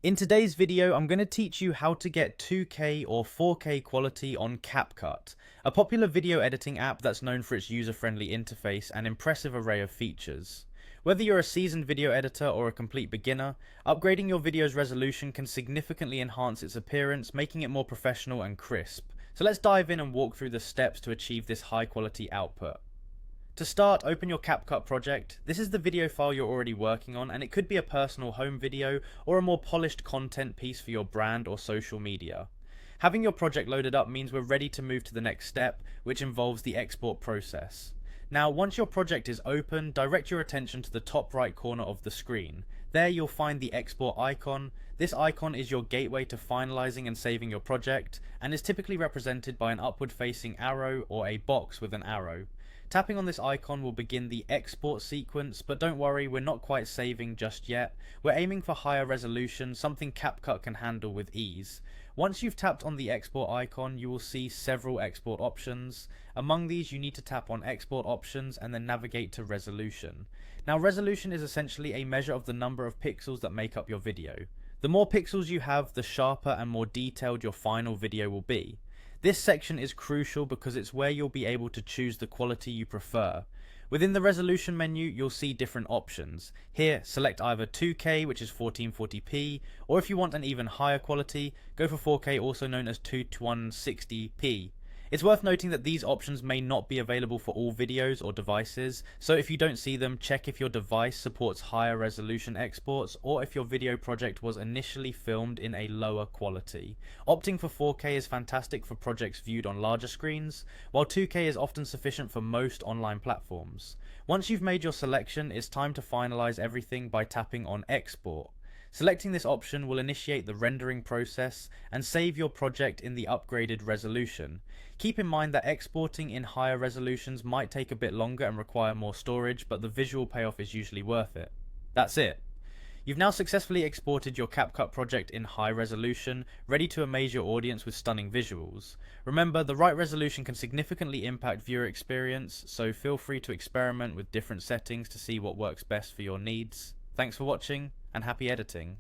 In today's video, I'm going to teach you how to get 2K or 4K quality on Capcut, a popular video editing app that's known for its user-friendly interface and impressive array of features. Whether you're a seasoned video editor or a complete beginner, upgrading your video's resolution can significantly enhance its appearance, making it more professional and crisp. So let's dive in and walk through the steps to achieve this high-quality output. To start, open your Capcut project. This is the video file you're already working on, and it could be a personal home video or a more polished content piece for your brand or social media. Having your project loaded up means we're ready to move to the next step, which involves the export process. Now, once your project is open, direct your attention to the top right corner of the screen. There you'll find the export icon. This icon is your gateway to finalizing and saving your project, and is typically represented by an upward facing arrow or a box with an arrow. Tapping on this icon will begin the export sequence, but don't worry, we're not quite saving just yet. We're aiming for higher resolution, something Capcut can handle with ease. Once you've tapped on the export icon, you will see several export options. Among these, you need to tap on export options and then navigate to resolution. Now, resolution is essentially a measure of the number of pixels that make up your video. The more pixels you have, the sharper and more detailed your final video will be. This section is crucial because it's where you'll be able to choose the quality you prefer. Within the resolution menu, you'll see different options. Here, select either 2K, which is 1440p, or if you want an even higher quality, go for 4K, also known as 2160p. It's worth noting that these options may not be available for all videos or devices, so if you don't see them, check if your device supports higher resolution exports or if your video project was initially filmed in a lower quality. Opting for 4K is fantastic for projects viewed on larger screens, while 2K is often sufficient for most online platforms. Once you've made your selection, it's time to finalize everything by tapping on Export. Selecting this option will initiate the rendering process and save your project in the upgraded resolution. Keep in mind that exporting in higher resolutions might take a bit longer and require more storage, but the visual payoff is usually worth it. That's it. You've now successfully exported your Capcut project in high resolution, ready to amaze your audience with stunning visuals. Remember, the right resolution can significantly impact viewer experience, so feel free to experiment with different settings to see what works best for your needs. Thanks for watching, and happy editing.